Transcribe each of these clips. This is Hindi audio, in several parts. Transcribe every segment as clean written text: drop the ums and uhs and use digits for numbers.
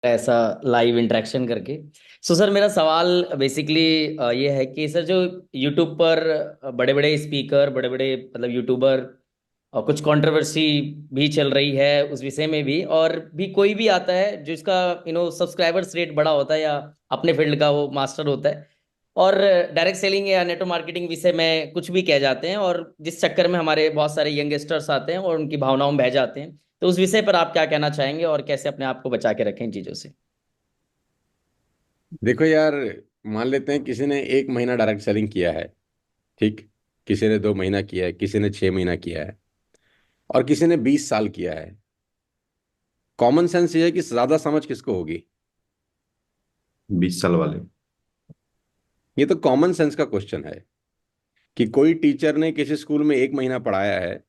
ऐसा लाइव इंटरेक्शन करके। सो सर, मेरा सवाल बेसिकली ये है कि सर, जो यूट्यूब पर बड़े बड़े स्पीकर, बड़े बड़े मतलब यूट्यूबर, और कुछ कंट्रोवर्सी भी चल रही है उस विषय में भी, और भी कोई भी आता है जो इसका सब्सक्राइबर्स रेट बड़ा होता है या अपने फील्ड का वो मास्टर होता है, और डायरेक्ट सेलिंग या नेटवर्क मार्केटिंग विषय में कुछ भी कह जाते हैं, और जिस चक्कर में हमारे बहुत सारे यंगस्टर्स आते हैं और उनकी भावनाओं में बह जाते हैं। तो उस विषय पर आप क्या कहना चाहेंगे और कैसे अपने आप को बचा के रखें इन चीज़ों से? देखो यार, मान लेते हैं किसी ने 1 महीना डायरेक्ट सेलिंग किया है। ठीक। किसी ने 2 महीना किया है, किसी ने 6 महीना किया है, और किसी ने 20 साल किया है। कॉमन सेंस ये है कि ज्यादा समझ किसको होगी? 20 साल वाले। ये तो कॉमन सेंस का क्वेश्चन है कि कोई टीचर ने किसी स्कूल में 1 महीना पढ़ाया है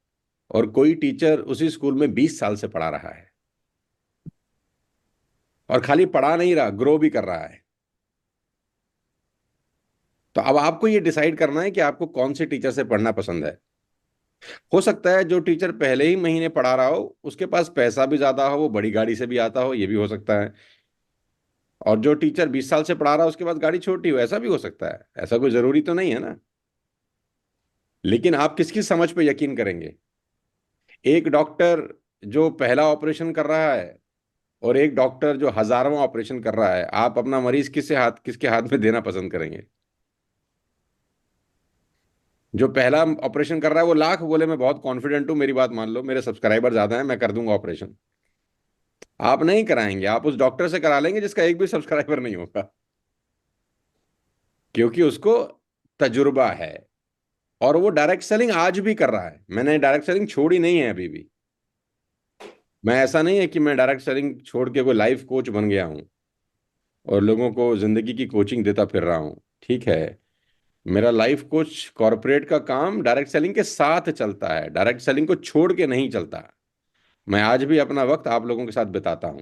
और कोई टीचर उसी स्कूल में 20 साल से पढ़ा रहा है, और खाली पढ़ा नहीं रहा, ग्रो भी कर रहा है। तो अब आपको ये डिसाइड करना है कि आपको कौन से टीचर से पढ़ना पसंद है। हो सकता है जो टीचर पहले ही महीने पढ़ा रहा हो उसके पास पैसा भी ज्यादा हो, वो बड़ी गाड़ी से भी आता हो, ये भी हो सकता है। और जो टीचर 20 साल से पढ़ा रहा है उसके पास गाड़ी छोटी हो, ऐसा भी हो सकता है। ऐसा कोई जरूरी तो नहीं है ना। लेकिन आप किसकी समझ पे यकीन करेंगे? एक डॉक्टर जो पहला ऑपरेशन कर रहा है और एक डॉक्टर जो हजारवां ऑपरेशन कर रहा है, आप अपना मरीज किसके हाथ में देना पसंद करेंगे? जो पहला ऑपरेशन कर रहा है वो लाख बोले मैं बहुत कॉन्फिडेंट हूं, मेरी बात मान लो, मेरे सब्सक्राइबर ज्यादा हैं, मैं कर दूंगा ऑपरेशन। आप नहीं कराएंगे, आप उस डॉक्टर से करा लेंगे जिसका एक भी सब्सक्राइबर नहीं होगा, क्योंकि उसको तजुर्बा है। और वो डायरेक्ट सेलिंग आज भी कर रहा है, मैंने डायरेक्ट सेलिंग छोड़ी नहीं है अभी भी। मैं ऐसा नहीं है कि मैं डायरेक्ट सेलिंग छोड़ के कोई लाइफ कोच बन गया हूं और लोगों को जिंदगी की कोचिंग देता फिर रहा हूं। ठीक है, मेरा लाइफ कोच कॉरपोरेट का काम डायरेक्ट सेलिंग के साथ चलता है, डायरेक्ट सेलिंग को छोड़ के नहीं चलता। मैं आज भी अपना वक्त आप लोगों के साथ बिताता हूं।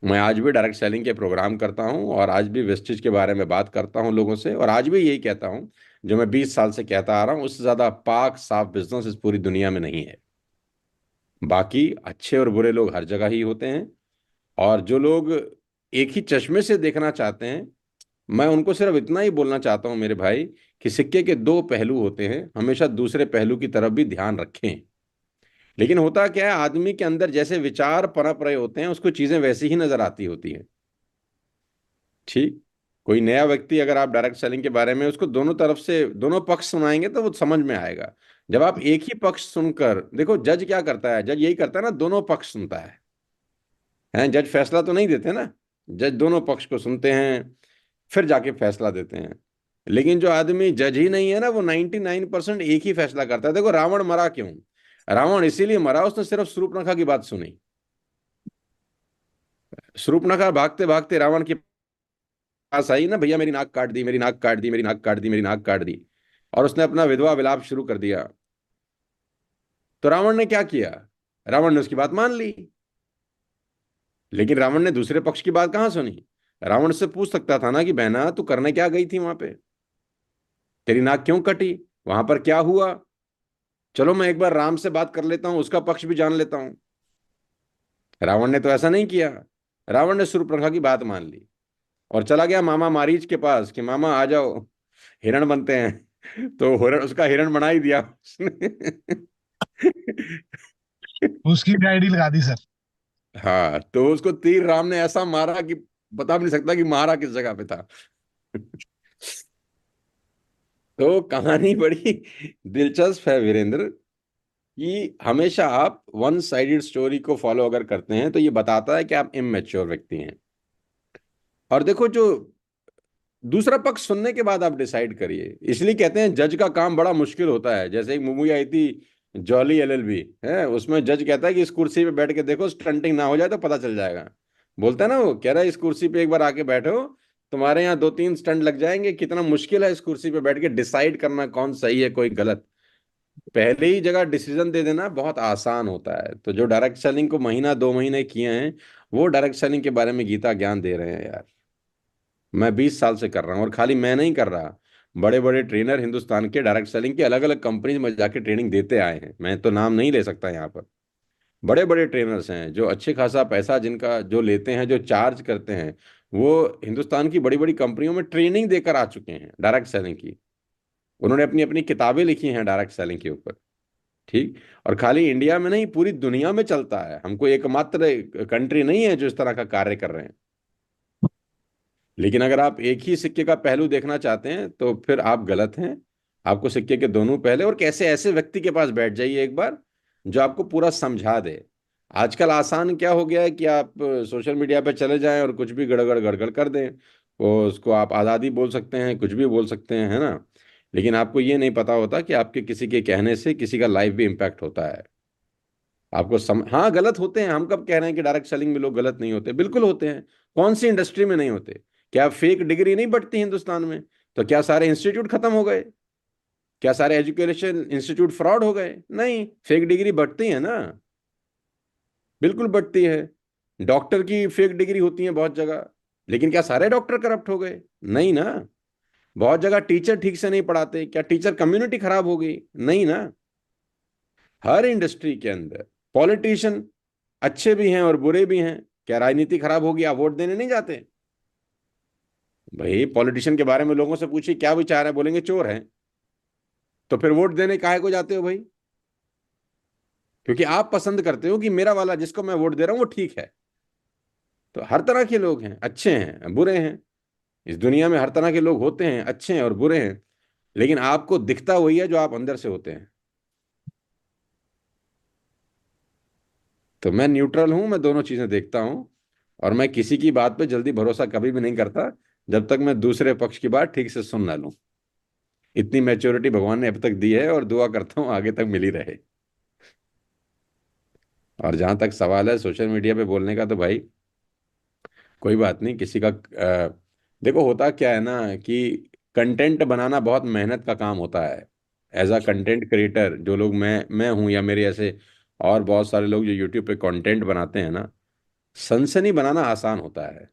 मैं आज भी डायरेक्ट सेलिंग के प्रोग्राम करता हूं और आज भी वेस्टेज के बारे में बात करता हूं लोगों से, और आज भी यही कहता हूं जो मैं 20 साल से कहता आ रहा हूं, उससे ज्यादा पाक साफ बिजनेस इस पूरी दुनिया में नहीं है। बाकी अच्छे और बुरे लोग हर जगह ही होते हैं, और जो लोग एक ही चश्मे से देखना चाहते हैं, मैं उनको सिर्फ इतना ही बोलना चाहता हूं मेरे भाई कि सिक्के के दो पहलू होते हैं, हमेशा दूसरे पहलू की तरफ भी ध्यान रखें। लेकिन होता क्या है, आदमी के अंदर जैसे विचार पनप रहे होते हैं उसको चीजें वैसी ही नजर आती होती हैं। ठीक। कोई नया व्यक्ति अगर आप डायरेक्ट सेलिंग के बारे में उसको दोनों तरफ से दोनों पक्ष सुनाएंगे तो वो समझ में आएगा। जब आप एक ही पक्ष सुनकर देखो, जज क्या करता है, जज यही करता है ना, दोनों पक्ष सुनता है। जज फैसला तो नहीं देते ना, जज दोनों पक्ष को सुनते हैं फिर जाके फैसला देते हैं। लेकिन जो आदमी जज ही नहीं है ना, वो 99% एक ही फैसला करता है। देखो रावण मरा क्यों? रावण इसीलिए मरा, उसने सिर्फ शूर्पणखा की बात सुनी। शूर्पणखा भागते भागते रावण के पास आई ना, भैया मेरी नाक काट दी, मेरी नाक काट दी, मेरी नाक काट दी, मेरी नाक काट दी, और उसने अपना विधवा विलाप शुरू कर दिया। तो रावण ने क्या किया? रावण ने उसकी बात मान ली। लेकिन रावण ने दूसरे पक्ष की बात कहां सुनी? रावण से पूछ सकता था ना कि बहना तू करने क्या गई थी वहां पे, तेरी नाक क्यों कटी, वहां पर क्या हुआ? चलो मैं एक बार राम से बात कर लेता हूं, उसका पक्ष भी जान लेता हूं। रावण ने तो ऐसा नहीं किया। रावण ने शूर्पणखा की बात मान ली और चला गया मामा मारीच के पास कि मामा आ जाओ, हिरण बनते हैं। तो हिरण, उसका हिरण बना ही दिया उसने। उसकी भी आईडी लगा दी सर। हाँ, तो उसको तीर राम ने ऐसा मारा कि बता भी नहीं सकता कि मारा किस जगह पे था। तो कहानी बड़ी दिलचस्प है वीरेंद्र, कि हमेशा आप वन साइडेड स्टोरी को फॉलो अगर करते हैं तो ये बताता है कि आप इमेच्योर व्यक्ति हैं। और देखो, जो दूसरा पक्ष सुनने के बाद आप डिसाइड करिए। इसलिए कहते हैं जज का काम बड़ा मुश्किल होता है। जैसे एक मूवी आई थी जॉली एलएलबी, है, उसमें जज कहता है कि इस कुर्सी पे बैठ के देखो, स्टंटिंग ना हो जाए तो पता चल जाएगा। बोलता है ना, वो कह रहा है इस कुर्सी पे एक बार आके बैठो, तुम्हारे यहाँ 2-3 स्टंट लग जाएंगे। कितना मुश्किल है इस कुर्सी पे बैठ के डिसाइड करना कौन सही है कोई गलत। पहले ही जगह डिसीजन दे देना बहुत आसान होता है। तो जो डायरेक्ट सेलिंग को महीना 2 महीने किए हैं, वो डायरेक्ट सेलिंग के बारे में गीता ज्ञान दे रहे हैं यार। मैं 20 साल से कर रहा हूँ, और खाली मैं नहीं कर रहा, बड़े बड़े ट्रेनर हिंदुस्तान के डायरेक्ट सेलिंग के अलग अलग कंपनीज में जाके ट्रेनिंग देते आए हैं। मैं तो नाम नहीं ले सकता यहाँ पर, बड़े बड़े ट्रेनर्स हैं जो अच्छे खासा पैसा जिनका जो लेते हैं, जो चार्ज करते हैं, वो हिंदुस्तान की बड़ी बड़ी कंपनियों में ट्रेनिंग देकर आ चुके हैं डायरेक्ट सेलिंग की। उन्होंने अपनी अपनी किताबें लिखी हैं डायरेक्ट सेलिंग के ऊपर। ठीक। और खाली इंडिया में नहीं, पूरी दुनिया में चलता है। हमको एकमात्र कंट्री नहीं है जो इस तरह का कार्य कर रहे हैं। लेकिन अगर आप एक ही सिक्के का पहलू देखना चाहते हैं तो फिर आप गलत हैं। आपको सिक्के के दोनों पहले और कैसे ऐसे व्यक्ति के पास बैठ जाइए एक बार जो आपको पूरा समझा दे। आजकल आसान क्या हो गया है कि आप सोशल मीडिया पे चले जाएं और कुछ भी गड़गड़ गड़गड़ कर दें। वो उसको आप आज़ादी बोल सकते हैं, कुछ भी बोल सकते हैं, है ना। लेकिन आपको ये नहीं पता होता कि आपके किसी के कहने से किसी का लाइफ भी इम्पैक्ट होता है। हाँ, गलत होते हैं। हम कब कह रहे हैं कि डायरेक्ट सेलिंग में लोग गलत नहीं होते? बिल्कुल होते हैं। कौन सी इंडस्ट्री में नहीं होते? क्या फेक डिग्री नहीं बढ़ती हिंदुस्तान में? तो क्या सारे इंस्टीट्यूट खत्म हो गए? क्या सारे एजुकेशन इंस्टीट्यूट फ्रॉड हो गए? नहीं, फेक डिग्री बढ़ती है ना। बिल्कुल बढ़ती है। डॉक्टर की फेक डिग्री होती है बहुत जगह। लेकिन क्या सारे डॉक्टर करप्ट हो गए? नहीं ना। बहुत जगह टीचर ठीक से नहीं पढ़ाते, क्या टीचर कम्युनिटी खराब हो गई? नहीं ना। हर इंडस्ट्री के अंदर पॉलिटिशियन अच्छे भी हैं और बुरे भी हैं। क्या राजनीति खराब होगी, आप वोट देने नहीं जाते? भाई पॉलिटिशियन के बारे में लोगों से पूछिए क्या विचार है, बोलेंगे चोर है। तो फिर वोट देने काहे को जाते हो भाई? क्योंकि आप पसंद करते हो कि मेरा वाला जिसको मैं वोट दे रहा हूं वो ठीक है। तो हर तरह के लोग हैं, अच्छे हैं बुरे हैं। इस दुनिया में हर तरह के लोग होते हैं, अच्छे हैं और बुरे हैं। लेकिन आपको दिखता वही है जो आप अंदर से होते हैं। तो मैं न्यूट्रल हूं, मैं दोनों चीजें देखता हूं। और मैं किसी की बात पे जल्दी भरोसा कभी भी नहीं करता जब तक मैं दूसरे पक्ष की बात ठीक से सुन ना लूं। इतनी मैच्योरिटी भगवान ने अब तक दी है और दुआ करता हूं आगे तक मिली रहे। और जहां तक सवाल है सोशल मीडिया पे बोलने का, तो भाई कोई बात नहीं, किसी का देखो होता क्या है ना कि कंटेंट बनाना बहुत मेहनत का काम होता है। एज अ कंटेंट क्रिएटर जो लोग मैं हूं या मेरे ऐसे और बहुत सारे लोग जो यूट्यूब पे कंटेंट बनाते हैं ना, सनसनी बनाना आसान होता है।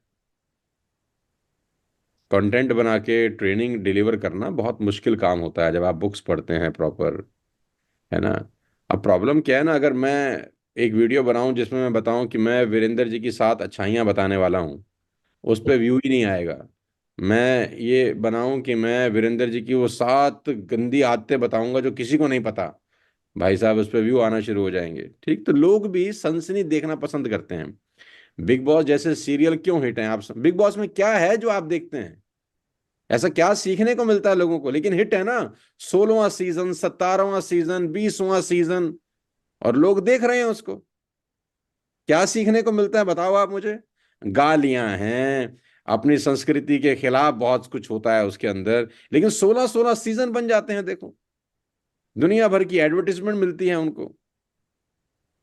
कंटेंट बना के ट्रेनिंग डिलीवर करना बहुत मुश्किल काम होता है जब आप बुक्स पढ़ते हैं प्रॉपर, है ना। अब प्रॉब्लम क्या है ना, अगर मैं एक वीडियो बनाऊं जिसमें मैं बताऊं कि मैं वीरेंद्र जी की 7 अच्छाइयां बताने वाला हूं, उस पर व्यू ही नहीं आएगा। मैं ये बनाऊं कि मैं वीरेंद्र जी की वो 7 गंदी आदतें बताऊंगा जो किसी को नहीं पता, भाई साहब उस पर व्यू आना शुरू हो जाएंगे। ठीक, तो लोग भी सनसनी देखना पसंद करते हैं। बिग बॉस जैसे सीरियल क्यों हिट हैं? आप बिग बॉस में क्या है जो आप देखते हैं? ऐसा क्या सीखने को मिलता है लोगों को? लेकिन हिट है ना। 16वां सीजन, 17वां सीजन, 20वां सीजन, और लोग देख रहे हैं उसको। क्या सीखने को मिलता है बताओ आप मुझे? गालियां हैं, अपनी संस्कृति के खिलाफ बहुत कुछ होता है उसके अंदर। लेकिन 16 16 सीजन बन जाते हैं देखो। दुनिया भर की एडवर्टीजमेंट मिलती है उनको।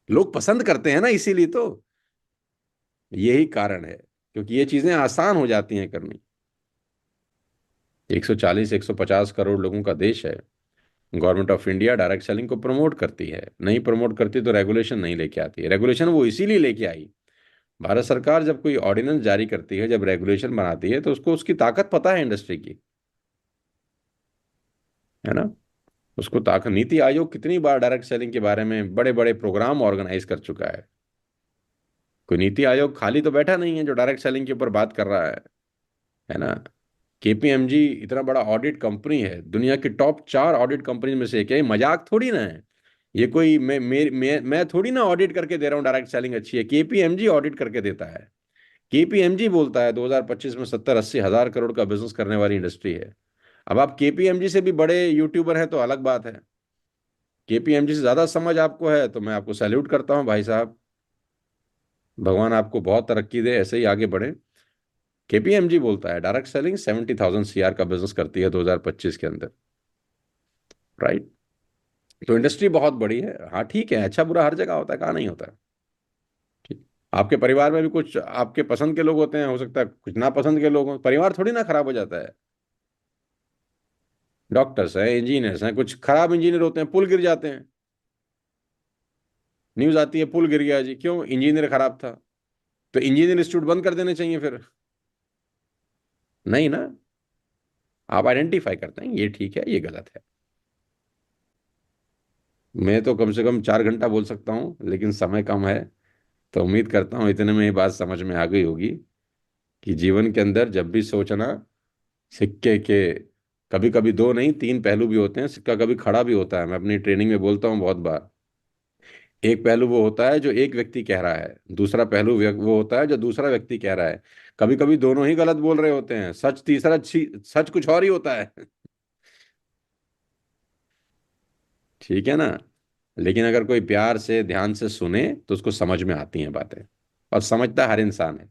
लोग पसंद करते हैं ना, इसीलिए तो। यही कारण है, क्योंकि ये चीजें आसान हो जाती हैं करनी। 140 150 करोड़ लोगों का देश है। Government of India direct selling को प्रमोट करती है। नहीं प्रमोट करती तो रेगुलेशन नहीं लेके आती है। रेगुलेशन वो इसीलिए लेके आई। भारत सरकार जब कोई ऑर्डिनेंस जारी करती है, जब रेगुलेशन बनाती है, तो उसको उसकी ताकत पता है इंडस्ट्री की, है ना। उसको ताकत, नीति आयोग कितनी बार डायरेक्ट सेलिंग के बारे में बड़े बड़े प्रोग्राम ऑर्गेनाइज कर चुका है। कोई नीति आयोग खाली तो बैठा नहीं है जो डायरेक्ट सेलिंग के ऊपर बात कर रहा है ना। केपीएमजी इतना बड़ा ऑडिट कंपनी है, दुनिया की टॉप 4 ऑडिट कंपनी में से एक है। ये मजाक थोड़ी ना है। ये कोई मैं थोड़ी ना ऑडिट करके दे रहा हूँ डायरेक्ट सेलिंग अच्छी है, केपीएमजी ऑडिट करके देता है। केपीएमजी बोलता है 2025 में 70 80 हज़ार करोड़ का बिजनेस करने वाली इंडस्ट्री है। अब आप केपीएमजी से भी बड़े यूट्यूबर हैं तो अलग बात है। केपीएमजी से ज्यादा समझ आपको है तो मैं आपको सैल्यूट करता हूं भाई साहब। भगवान आपको बहुत तरक्की दे, ऐसे ही आगे बढ़े। केपीएमजी बोलता है डायरेक्ट सेलिंग 70,000 CR का बिजनेस करती है 2025 के अंदर। राइट। तो इंडस्ट्री बहुत बड़ी है। हाँ ठीक है, अच्छा बुरा हर जगह होता है, कहाँ नहीं होता है। ठीक। आपके परिवार में भी कुछ आपके पसंद के लोग होते हैं, हो सकता है कुछ ना पसंद के लोग हों, परिवार थोड़ी ना खराब हो जाता है। डॉक्टर्स हैं, इंजीनियर्स हैं, कुछ खराब इंजीनियर होते हैं, पुल गिर जाते हैं। न्यूज आती है पुल गिर गया जी, क्यों? इंजीनियर खराब था। तो इंजीनियर इंस्टीट्यूट बंद कर देने चाहिए फिर? नहीं ना। आप आइडेंटिफाई करते हैं ये ठीक है ये गलत है। मैं तो कम से कम 4 घंटा बोल सकता हूँ, लेकिन समय कम है। तो उम्मीद करता हूँ इतने में ये बात समझ में आ गई होगी कि जीवन के अंदर जब भी सोचना, सिक्के के कभी कभी दो नहीं तीन पहलू भी होते हैं, सिक्का कभी खड़ा भी होता है। मैं अपनी ट्रेनिंग में बोलता हूँ बहुत बार, एक पहलू वो होता है जो एक व्यक्ति कह रहा है, दूसरा पहलू वो होता है जो दूसरा व्यक्ति कह रहा है। कभी कभी दोनों ही गलत बोल रहे होते हैं, सच तीसरा सच कुछ और ही होता है। ठीक है ना? लेकिन अगर कोई प्यार से ध्यान से सुने तो उसको समझ में आती हैं बातें, और समझता हर इंसान है।